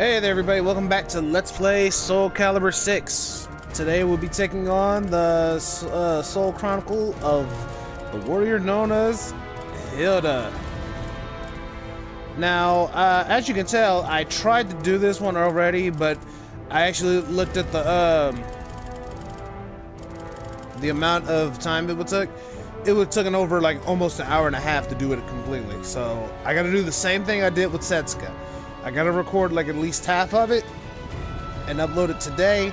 Hey there everybody, welcome back to Let's Play Soul Calibur 6. Today we'll be taking on the Soul Chronicle of the warrior known as Hilde. Now, as you can tell, I tried to do this one already, but I actually looked at the amount of time it would take. It would take over like almost an hour and a half to do it completely. So I gotta do the same thing I did with Setsuka. I gotta record like at least half of it and upload it today,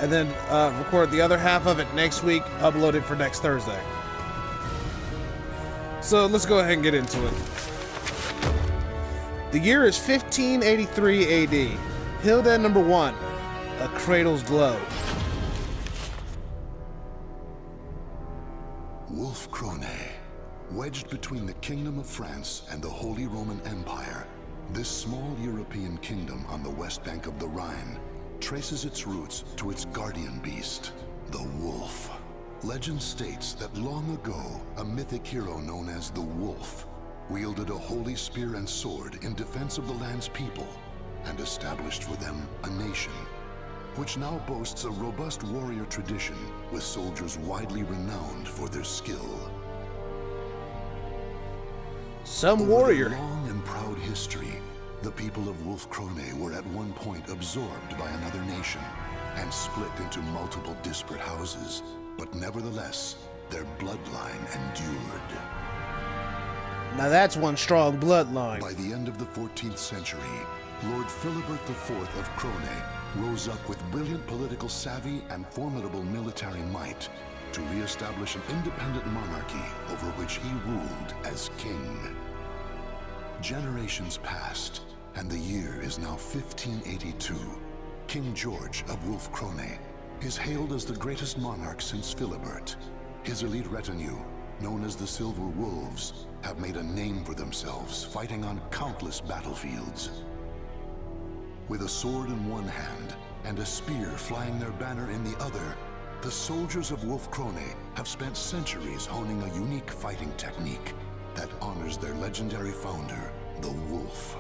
and then record the other half of it next week, upload it for next Thursday. So let's go ahead and get into it. The year is 1583 AD. Hilde number 1, A Cradle's Glow. Wolf Krone, wedged between the Kingdom of France and the Holy Roman Empire, this small European kingdom on the west bank of the Rhine traces its roots to its guardian beast, the wolf. Legend states that long ago, a mythic hero known as the Wolf wielded a holy spear and sword in defense of the land's people and established for them a nation, which now boasts a robust warrior tradition with soldiers widely renowned for their skill. Some warrior. Over their long and proud history, the people of Wolf Krone were at one point absorbed by another nation and split into multiple disparate houses, but nevertheless, their bloodline endured. Now that's one strong bloodline. By the end of the 14th century, Lord Philibert IV of Krone rose up with brilliant political savvy and formidable military might to re-establish an independent monarchy over which he ruled as king. Generations passed, and the year is now 1582. King George of Wolf Krone is hailed as the greatest monarch since Philibert. His elite retinue, known as the Silver Wolves, have made a name for themselves, fighting on countless battlefields. With a sword in one hand and a spear flying their banner in the other, the soldiers of Wolf Krone have spent centuries honing a unique fighting technique that honors their legendary founder, the Wolf.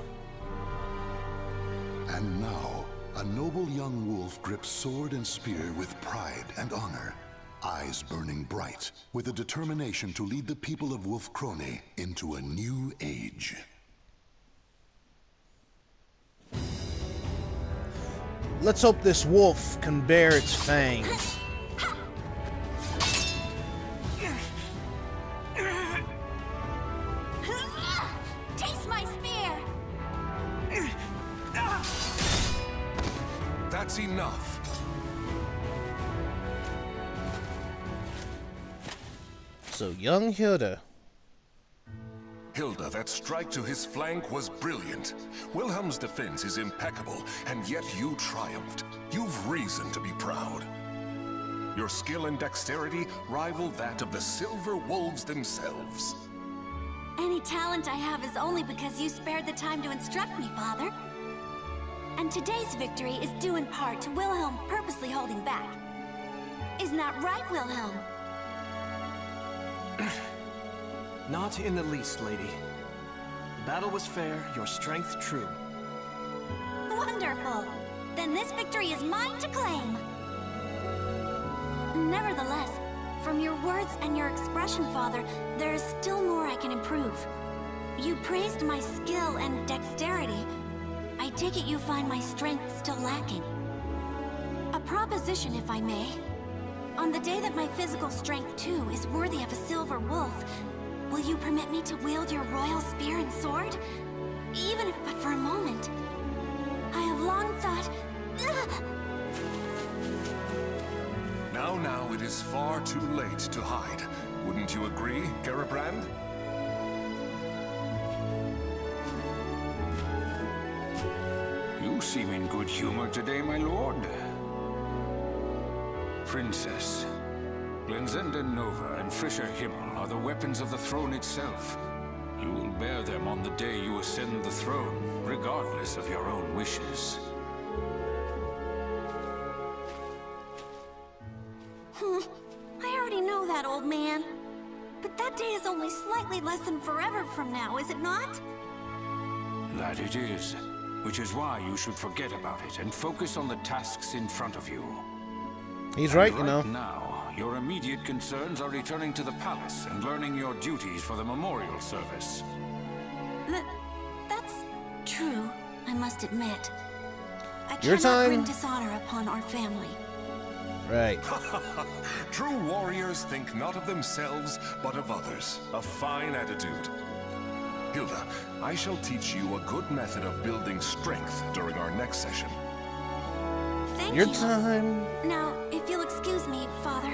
And now, a noble young wolf grips sword and spear with pride and honor, eyes burning bright, with a determination to lead the people of Wolf Krone into a new age. Let's hope this wolf can bear its fangs. Taste my spear! That's enough. So young Hilde. Hilde, that strike to his flank was brilliant. Wilhelm's defense is impeccable, and yet you triumphed. You've reason to be proud. Your skill and dexterity rival that of the Silver Wolves themselves. Any talent I have is only because you spared the time to instruct me, Father. And today's victory is due in part to Wilhelm purposely holding back. Isn't that right, Wilhelm? Not in the least, lady. The battle was fair, your strength true. Wonderful! Then this victory is mine to claim! Nevertheless, from your words and your expression, Father, there is still more I can improve. You praised my skill and dexterity. I take it you find my strength still lacking. A proposition, if I may. On the day that my physical strength, too, is worthy of a silver wolf, will you permit me to wield your royal spear and sword? Even if but for a moment. I have long thought... Now, it is far too late to hide. Wouldn't you agree, Garibrand? You seem in good humor today, my lord. Princess, Glenzenda Nova and Fisher Himmel are the weapons of the throne itself. You will bear them on the day you ascend the throne, regardless of your own wishes. I already know that, old man. But that day is only slightly less than forever from now, is it not? That it is. which is why you should forget about it and focus on the tasks in front of you. He's right, you Right know. now, your immediate concerns are returning to the palace and learning your duties for the memorial service. That's true, I must admit. I Your cannot bring time. dishonor upon our family. Right. True warriors think not of themselves, but of others. A fine attitude. Hilde, I shall teach you a good method of building strength during our next session. Thank Your you. time. Now, if you'll excuse me, Father,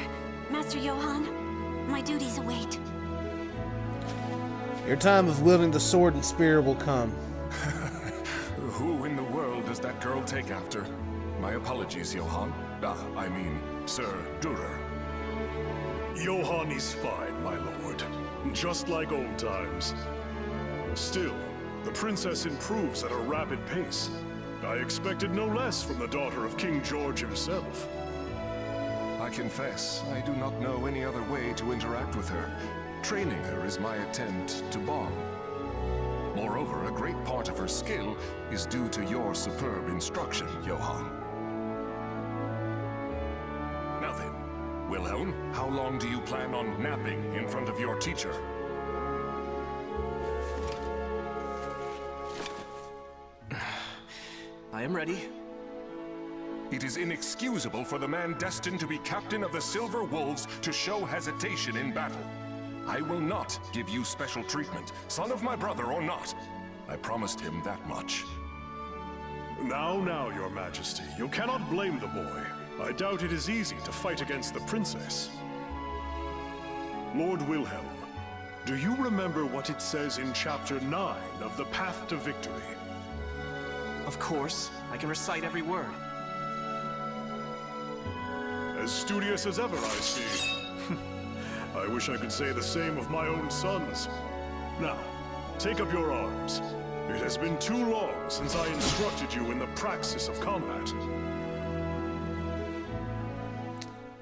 Master Johann, my duties await. Your time of wielding the sword and spear will come. Who in the world does that girl take after? My apologies, Johann. I mean, Sir Durer. Johann is fine, my lord. Just like old times. Still, the princess improves at a rapid pace. I expected no less from the daughter of King George himself. I confess, I do not know any other way to interact with her. Training her is my attempt to bond. Moreover, a great part of her skill is due to your superb instruction, Johann. Now then, Wilhelm, how long do you plan on napping in front of your teacher? I am ready. It is inexcusable for the man destined to be captain of the Silver Wolves to show hesitation in battle. I will not give you special treatment, son of my brother or not. I promised him that much. Now, your majesty, you cannot blame the boy. I doubt it is easy to fight against the princess. Lord Wilhelm, do you remember what it says in Chapter 9 of The Path to Victory? Of course, I can recite every word. As studious as ever, I see. I wish I could say the same of my own sons. Now, take up your arms. It has been too long since I instructed you in the praxis of combat.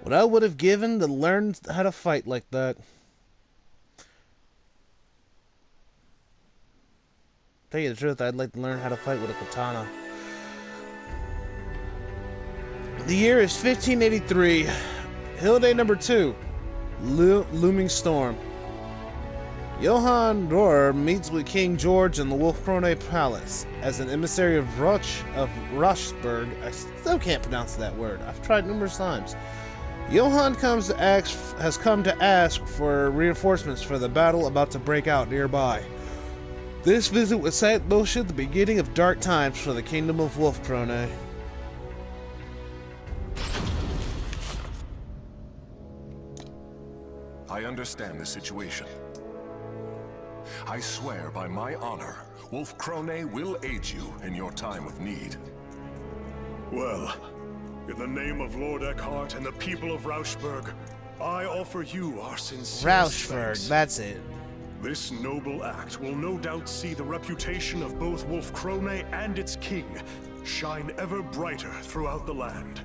What I would have given to learn how to fight like that. Tell you the truth, I'd like to learn how to fight with a katana. The year is 1583. Hilde number 2. Looming Storm. Johann Rohr meets with King George in the Wolfkrone Palace as an emissary of Rochsburg. I still can't pronounce that word. I've tried numerous times. Johann has come to ask for reinforcements for the battle about to break out nearby. This visit would set in motion the beginning of dark times for the Kingdom of Wolfkrone. I understand the situation. I swear by my honor, Wolfkrone will aid you in your time of need. Well, in the name of Lord Eckhart and the people of Rauschburg, I offer you our sincere Rauschburg, thanks. that's it. This noble act will no doubt see the reputation of both Wolfkrone and its king shine ever brighter throughout the land.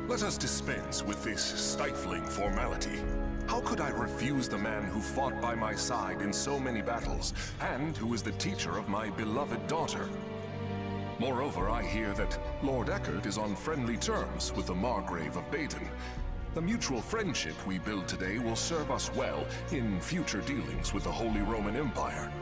Let us dispense with this stifling formality. How could I refuse the man who fought by my side in so many battles, and who is the teacher of my beloved daughter? Moreover, I hear that Lord Eckhart is on friendly terms with the Margrave of Baden. The mutual friendship we build today will serve us well in future dealings with the Holy Roman Empire.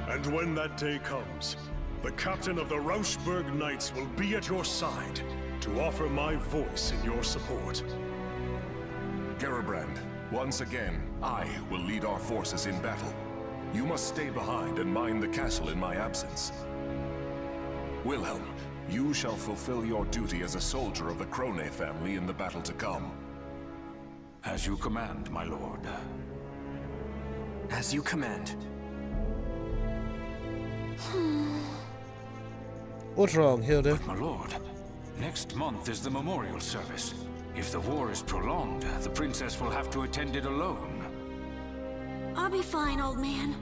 And when that day comes, the captain of the Rauschburg Knights will be at your side to offer my voice in your support. Gerbrand, once again, I will lead our forces in battle. You must stay behind and mind the castle in my absence. Wilhelm, you shall fulfill your duty as a soldier of the Krone family in the battle to come. As you command, my lord. As you command. What's wrong, Hilde? My lord, next month is the memorial service. If the war is prolonged, the princess will have to attend it alone. I'll be fine, old man.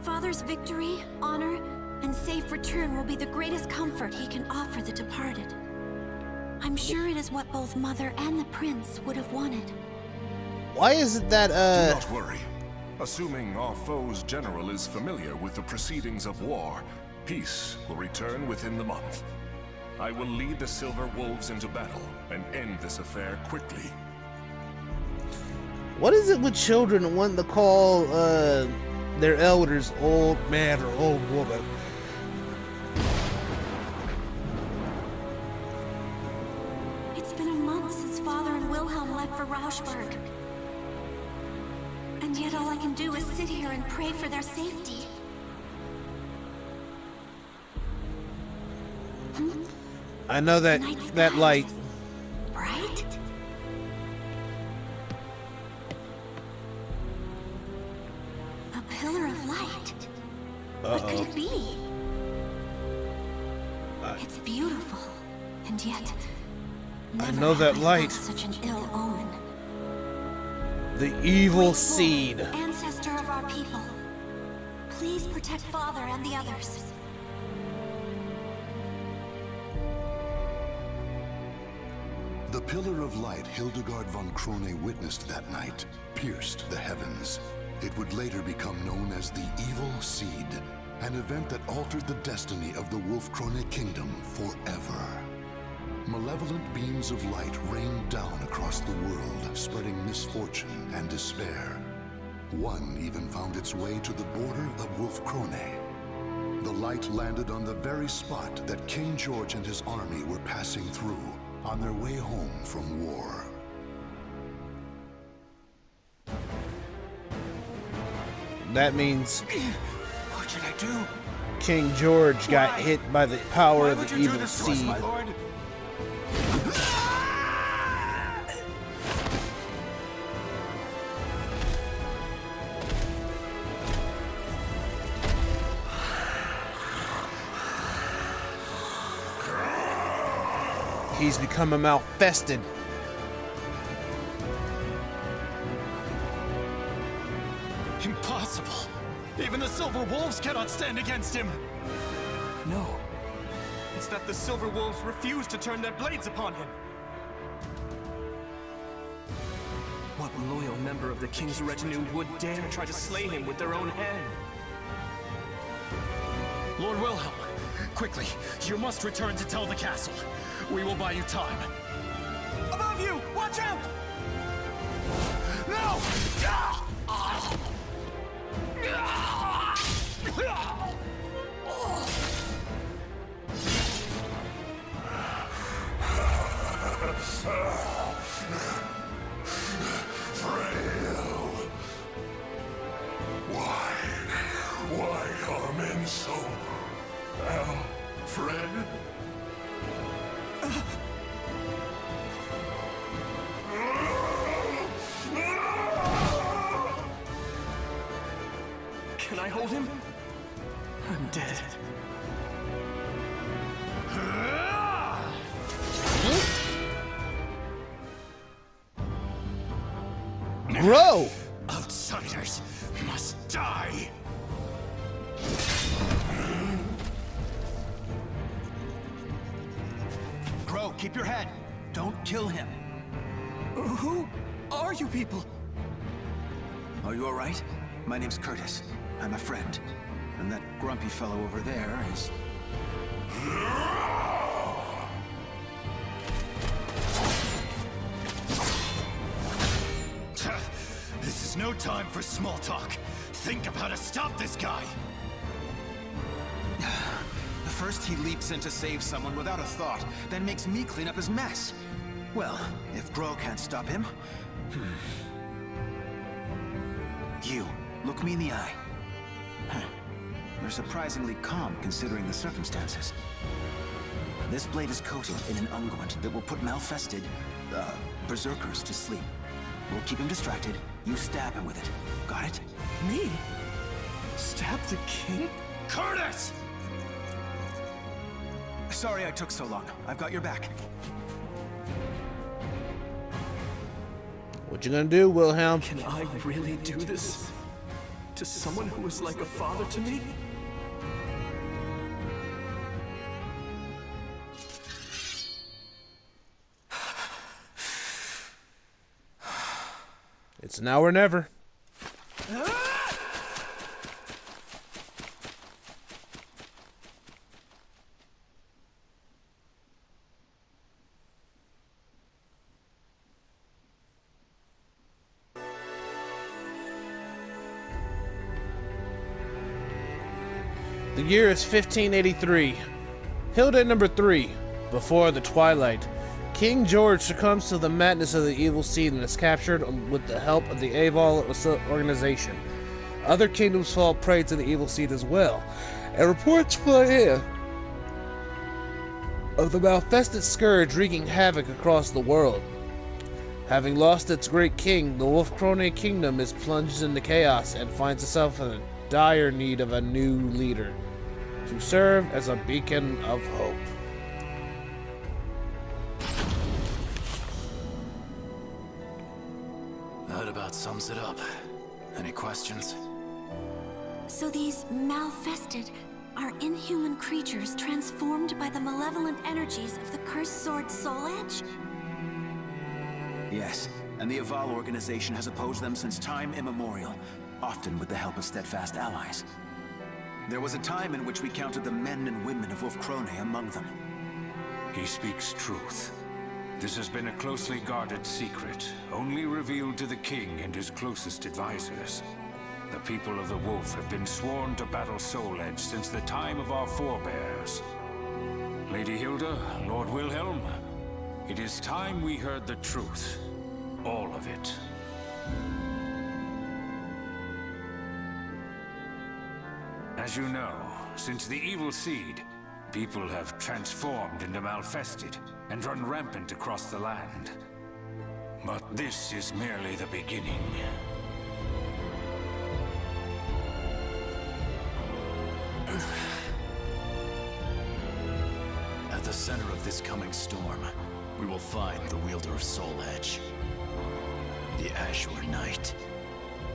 Father's victory, honor, and safe return will be the greatest comfort he can offer the departed. I'm sure it is what both Mother and the Prince would have wanted. Why is it that, Do not worry. Assuming our foe's general is familiar with the proceedings of war, peace will return within the month. I will lead the Silver Wolves into battle and end this affair quickly. What is it with children wanting to call their elders old man or old woman? It's been a month since Father and Wilhelm left for Rauschburg. And yet all I can do is sit here and pray for their safety. I know that that light. Bright? A pillar of light. What could it be? It's beautiful, and yet I know that light. Such an ill omen. The evil seed. Ancestor of our people, please protect Father and the others. The pillar of light Hildegard von Krone witnessed that night pierced the heavens. It would later become known as the Evil Seed, an event that altered the destiny of the Wolf Krone kingdom forever. Malevolent beams of light rained down across the world, spreading misfortune and despair. One even found its way to the border of Wolf Krone. The light landed on the very spot that King George and his army were passing through on their way home from war. That means What should I do? King George got hit by the power Why of would the you do evil this to us, seed. my lord? He's become a malfested. Impossible! Even the Silver Wolves cannot stand against him! No. It's that the Silver Wolves refuse to turn their blades upon him. What loyal member of the King's retinue would dare try to slay him with their own hand? Lord Wilhelm, quickly, you must return to tell the castle. We will buy you time. Above you! Watch out! No! Why are men so... Fred? Can I hold him? I'm dead. Grow! Outsiders must die! Grow, keep your head. Don't kill him. Who are you people? Are you alright? My name's Curtis. I'm a friend. And that grumpy fellow over there is... This is no time for small talk. Think of how to stop this guy. First he leaps in to save someone without a thought, then makes me clean up his mess. Well, if Grow can't stop him... You, look me in the eye. You're surprisingly calm considering the circumstances. This blade is coated in an unguent that will put malfested, berserkers to sleep. We'll keep him distracted, you stab him with it. Got it? Me? Stab the king? Curtis! Sorry I took so long. I've got your back. What you gonna do, Wilhelm? Can I really do this? To someone who is like a father to me? It's now or never. Ah! The year is 1583. Hilde number 3. Before the twilight. King George succumbs to the madness of the evil seed and is captured with the help of the Aval organization. Other kingdoms fall prey to the evil seed as well, and reports fly in of the malfested scourge wreaking havoc across the world. Having lost its great king, the Wolf-Krone kingdom is plunged into chaos and finds itself in a dire need of a new leader to serve as a beacon of hope. That about sums it up. Any questions? So these malfested are inhuman creatures transformed by the malevolent energies of the cursed sword Soul Edge? Yes, and the Aval organization has opposed them since time immemorial, often with the help of steadfast allies. There was a time in which we counted the men and women of Wolf-Krone among them. He speaks truth. This has been a closely guarded secret, only revealed to the king and his closest advisors. The people of the Wolf have been sworn to battle Soul Edge since the time of our forebears. Lady Hilde, Lord Wilhelm, it is time we heard the truth. All of it. As you know, since the evil seed, people have transformed into malfested and run rampant across the land. But this is merely the beginning. At the center of this coming storm, we will find the wielder of Soul Edge. The Azure Knight.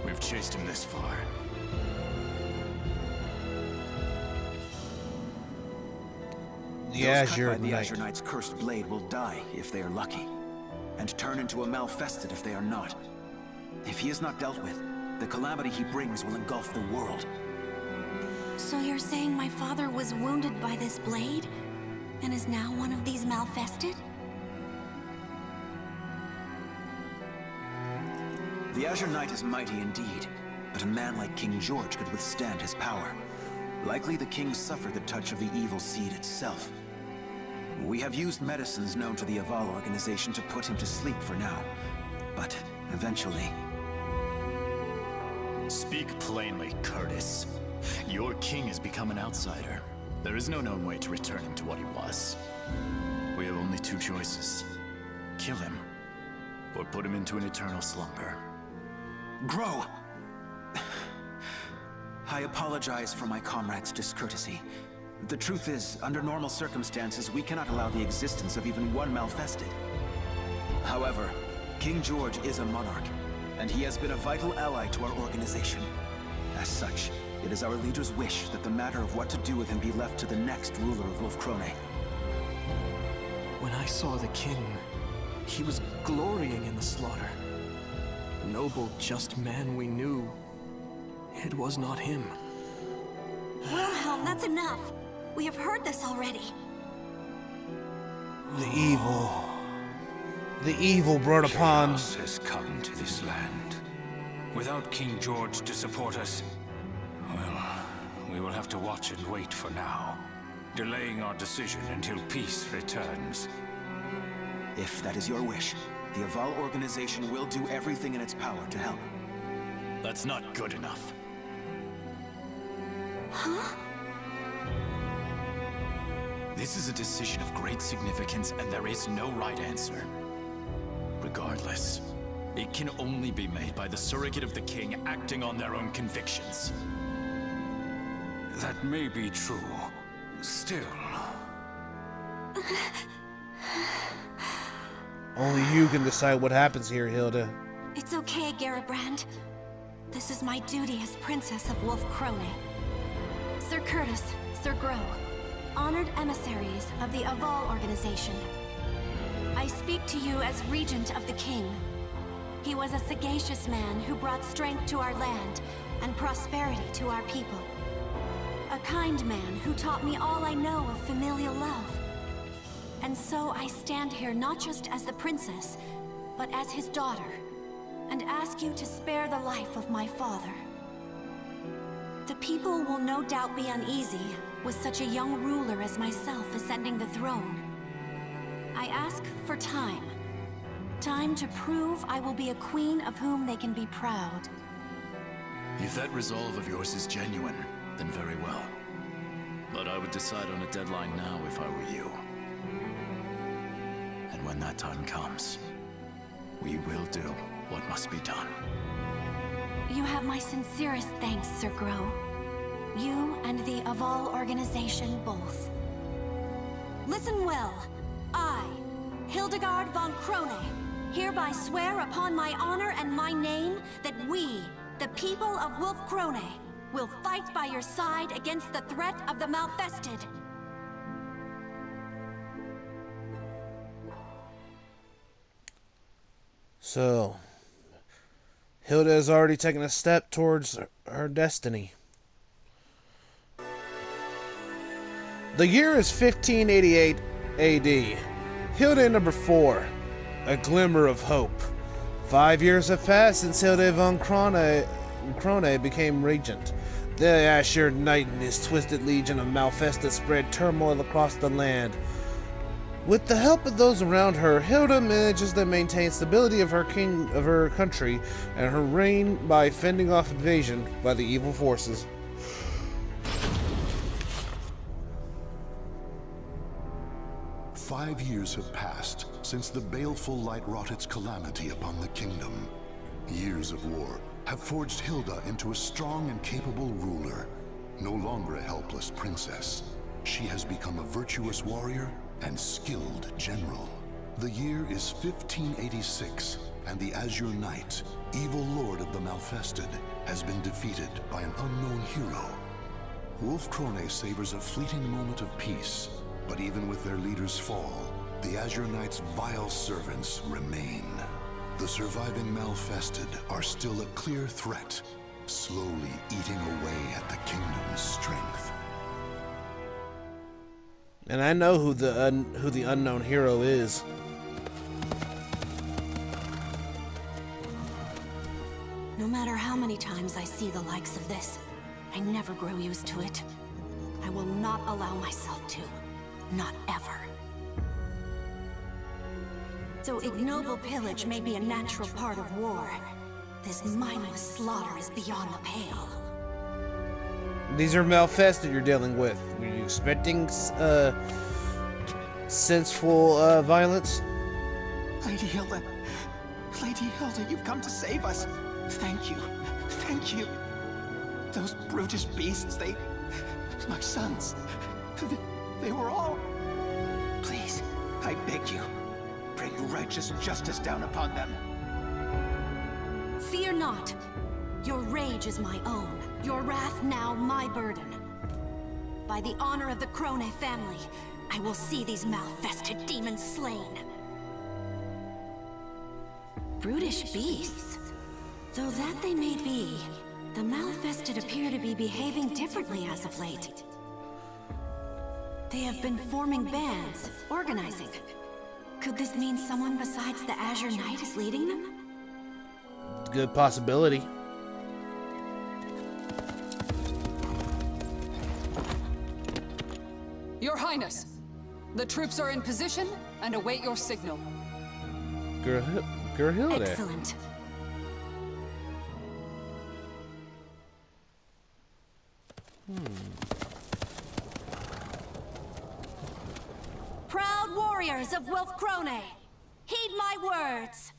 We've chased him this far. The Azure Those cut by the Knight. Azure Knight's cursed blade will die if they are lucky, and turn into a malfested if they are not. If he is not dealt with, the calamity he brings will engulf the world. So you're saying my father was wounded by this blade, and is now one of these malfested? The Azure Knight is mighty indeed, but a man like King George could withstand his power. Likely the king suffered the touch of the evil seed itself. We have used medicines known to the Aval organization to put him to sleep for now, but eventually... Speak plainly, Curtis. Your king has become an outsider. There is no known way to return him to what he was. We have only two choices. Kill him, or put him into an eternal slumber. Grow! I apologize for my comrade's discourtesy. The truth is, under normal circumstances, we cannot allow the existence of even one malfested. However, King George is a monarch, and he has been a vital ally to our organization. As such, it is our leader's wish that the matter of what to do with him be left to the next ruler of Wolf-Krone. When I saw the king, he was glorying in the slaughter. A noble, just man we knew. It was not him. Wilhelm, that's enough. We have heard this already. The evil brought upon... Chaos has come to this land. Without King George to support us, well, we will have to watch and wait for now, delaying our decision until peace returns. If that is your wish, the Aval organization will do everything in its power to help. That's not good enough. Huh? This is a decision of great significance, and there is no right answer. Regardless, it can only be made by the surrogate of the king acting on their own convictions. That may be true. Still... Only you can decide what happens here, Hilde. It's okay, Garibrand. This is my duty as Princess of Wolf-Krone. Sir Curtis, Sir Grow, honored emissaries of the Aval organization. I speak to you as Regent of the King. He was a sagacious man who brought strength to our land and prosperity to our people. A kind man who taught me all I know of familial love. And so I stand here not just as the princess, but as his daughter, and ask you to spare the life of my father. The people will no doubt be uneasy with such a young ruler as myself ascending the throne. I ask for time. Time to prove I will be a queen of whom they can be proud. If that resolve of yours is genuine, then very well. But I would decide on a deadline now if I were you. And when that time comes, we will do what must be done. You have my sincerest thanks, Sir Grow. You and the Aval organization both. Listen well. I, Hildegard von Krone, hereby swear upon my honor and my name that we, the people of Wolf Krone, will fight by your side against the threat of the Malfested. So, Hilde has already taken a step towards her destiny. The year is 1588 AD. Hilde number 4. A glimmer of hope. 5 years have passed since Hilde von Krone became regent. The Azure Knight and his twisted legion of Malfested spread turmoil across the land. With the help of those around her, Hilde manages to maintain stability of her country and her reign by fending off invasion by the evil forces. "5 years have passed since the baleful light wrought its calamity upon the kingdom. Years of war have forged Hilde into a strong and capable ruler. No longer a helpless princess, she has become a virtuous warrior and skilled general. The year is 1586, and the Azure Knight, evil lord of the Malfested, has been defeated by an unknown hero. Wolf Krone savors a fleeting moment of peace, but even with their leader's fall, the Azure Knight's vile servants remain. The surviving Malfested are still a clear threat, slowly eating away at the kingdom's strength." And I know who the unknown hero is. No matter how many times I see the likes of this, I never grow used to it. I will not allow myself to. Not ever. Though ignoble pillage may be a natural part of war, this mindless slaughter is beyond the pale. These are Malfested you're dealing with. Were you expecting senseful violence? Lady Hilde! Lady Hilde, you've come to save us! Thank you. Thank you. Those brutish beasts, my sons. They were all... Please, I beg you, bring righteous justice down upon them. Fear not. Your rage is my own. Your wrath now my burden. By the honor of the Krone family, I will see these Malfested demons slain. Brutish beasts? Though that they may be, the Malfested appear to be behaving differently as of late. They have been forming bands, organizing. Could this mean someone besides the Azure Knight is leading them? Good possibility. Your Highness, the troops are in position and await your signal. Hilde. Excellent. Proud warriors of Wolf Krone, heed my words.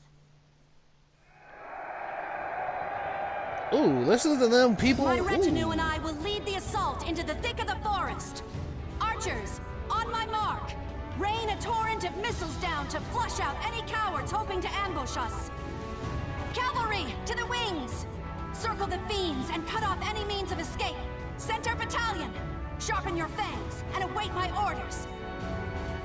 Ooh, listen to them people. My retinue and I will lead the assault into the thick of the forest. Archers, on my mark. Rain a torrent of missiles down to flush out any cowards hoping to ambush us. Cavalry, to the wings! Circle the fiends and cut off any means of escape. Center battalion, sharpen your fangs and await my orders.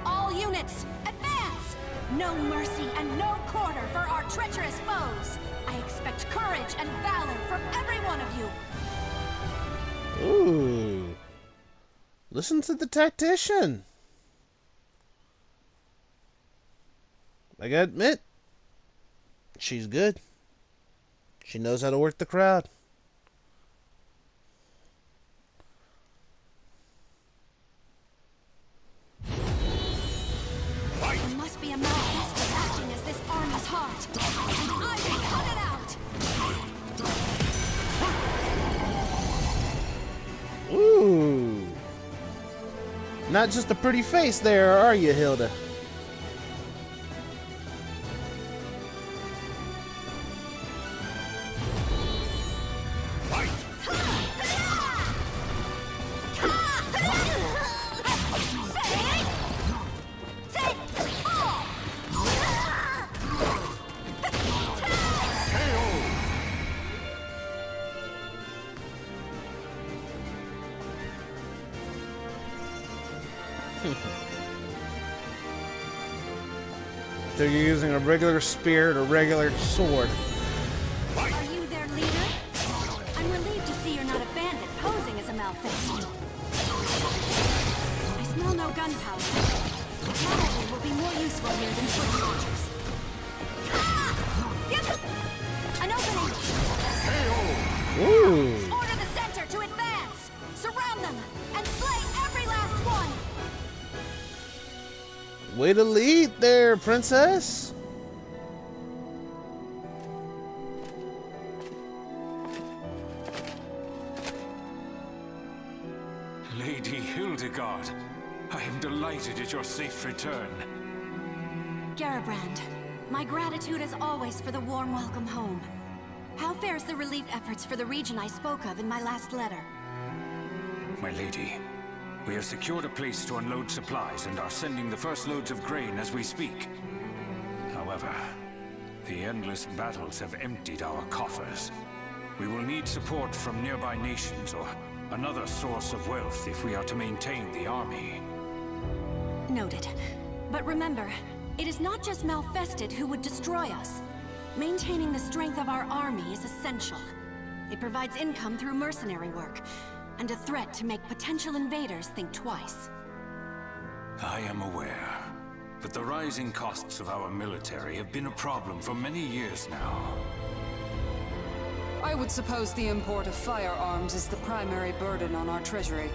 All units, advance! No mercy and no quarter for our treacherous foes. I expect courage and valor from every one of you. Ooh. Listen to the tactician. I gotta admit, she's good. She knows how to work the crowd. a Malfested acting as this army's heart. And I will cut it out! Ooh. Not just a pretty face there, are you, Hilde? So you're using a regular spear and a regular sword. Are you their leader? I'm relieved to see you're not a bandit posing as a Malfested. I smell no gunpowder. Cavalry will be more useful here than foot soldiers. An opening! Ooh. Order the center to advance! Surround them and slay every last one! Way to lead there, princess. Lady Hildegard, I am delighted at your safe return. Garibrand, my gratitude as always for the warm welcome home. How fares the relief efforts for the region I spoke of in my last letter? My lady, we have secured a place to unload supplies and are sending the first loads of grain as we speak. However, the endless battles have emptied our coffers. We will need support from nearby nations or another source of wealth if we are to maintain the army. Noted. But remember, it is not just Malfested who would destroy us. Maintaining the strength of our army is essential. It provides income through mercenary work, and a threat to make potential invaders think twice. I am aware, but the rising costs of our military have been a problem for many years now. I would suppose the import of firearms is the primary burden on our treasury.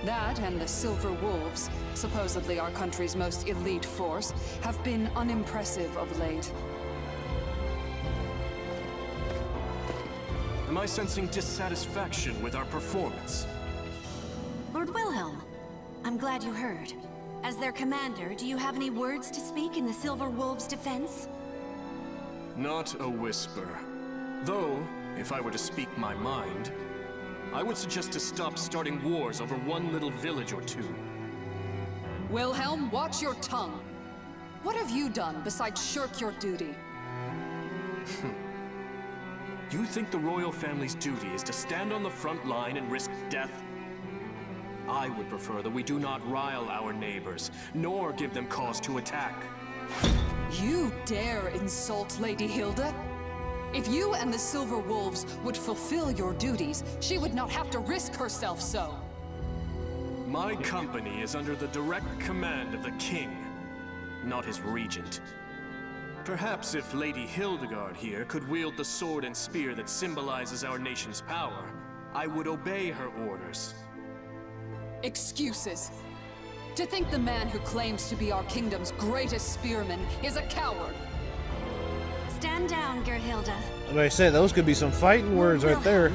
That and the Silver Wolves, supposedly our country's most elite force, have been unimpressive of late. Am I sensing dissatisfaction with our performance? Lord Wilhelm, I'm glad you heard. As their commander, do you have any words to speak in the Silver Wolves' defense? Not a whisper. Though, if I were to speak my mind, I would suggest to stop starting wars over one little village or two. Wilhelm, watch your tongue. What have you done besides shirk your duty? You think the royal family's duty is to stand on the front line and risk death? I would prefer that we do not rile our neighbors, nor give them cause to attack. You dare insult Lady Hilde? If you and the Silver Wolves would fulfill your duties, she would not have to risk herself so. My company is under the direct command of the king, not his regent. Perhaps if Lady Hildegard here could wield the sword and spear that symbolizes our nation's power, I would obey her orders. Excuses. To think the man who claims to be our kingdom's greatest spearman is a coward. Stand down, Gerhilde. Like I said, those could be some fighting words right there.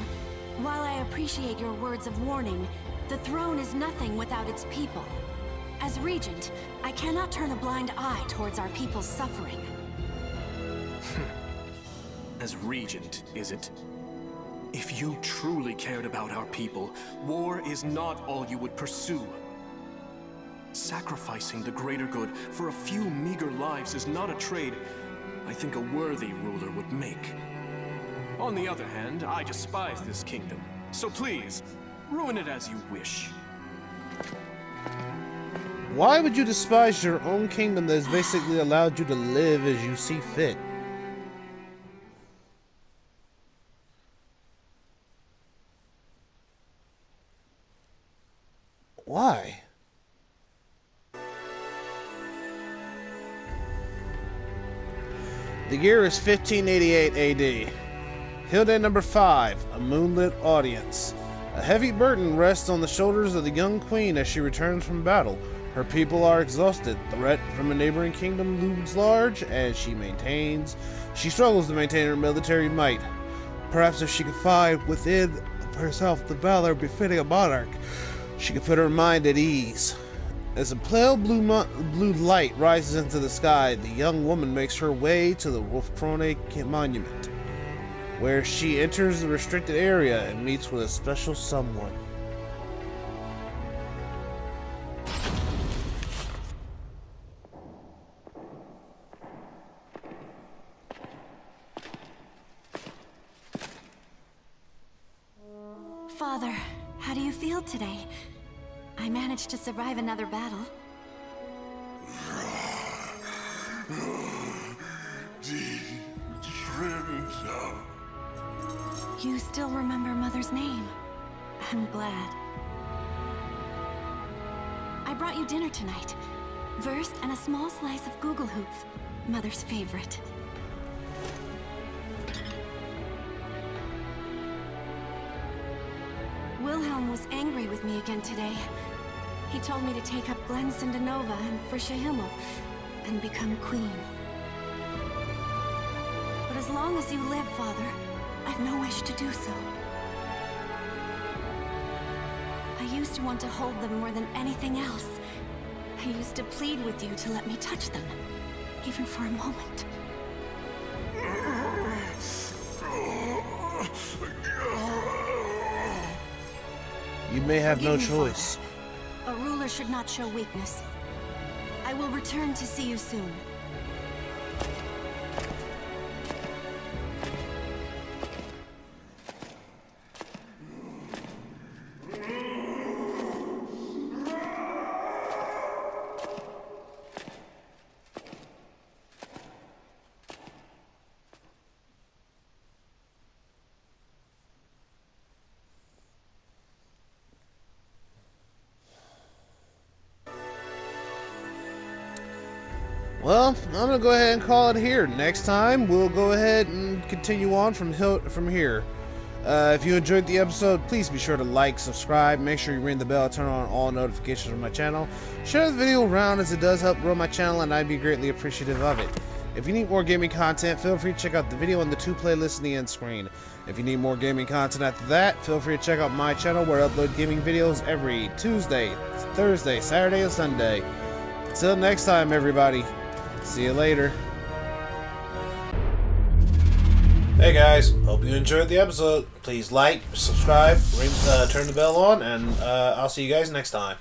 While I appreciate your words of warning, the throne is nothing without its people. As regent, I cannot turn a blind eye towards our people's suffering. As regent, is it? If you truly cared about our people, war is not all you would pursue. Sacrificing the greater good for a few meager lives is not a trade I think a worthy ruler would make. On the other hand, I despise this kingdom, so please, ruin it as you wish. Why would you despise your own kingdom that has basically allowed you to live as you see fit? Why? The year is 1588 AD. Hilde number 5, a moonlit audience. A heavy burden rests on the shoulders of the young queen as she returns from battle. Her people are exhausted. Threat from a neighboring kingdom looms large, and she struggles to maintain her military might. Perhaps if she could find within herself the valor befitting a monarch, she could put her mind at ease. As a pale blue light rises into the sky, the young woman makes her way to the Chronicle monument, where she enters the restricted area and meets with a special someone. Father, how do you feel today? I managed to survive another battle. You still remember Mother's name. I'm glad. I brought you dinner tonight. Wurst and a small slice of Gugelhupf, Mother's favorite. Wilhelm was angry with me again today. He told me to take up Glensindernova and Frische Himmel and become queen. But as long as you live, Father, I've no wish to do so. I used to want to hold them more than anything else. I used to plead with you to let me touch them, even for a moment. You may have no choice. A ruler should not show weakness. I will return to see you soon. Well, I'm gonna go ahead and call it here. Next time, we'll go ahead and continue on from here. If you enjoyed the episode, please be sure to like, subscribe, make sure you ring the bell, turn on all notifications from my channel. Share the video around, as it does help grow my channel, and I'd be greatly appreciative of it. If you need more gaming content, feel free to check out the video on the 2 playlists in the end screen. If you need more gaming content after that, feel free to check out my channel, where I upload gaming videos every Tuesday, Thursday, Saturday, and Sunday. Until next time, everybody. See you later. Hey guys, hope you enjoyed the episode. Please like, subscribe, turn the bell on, and I'll see you guys next time.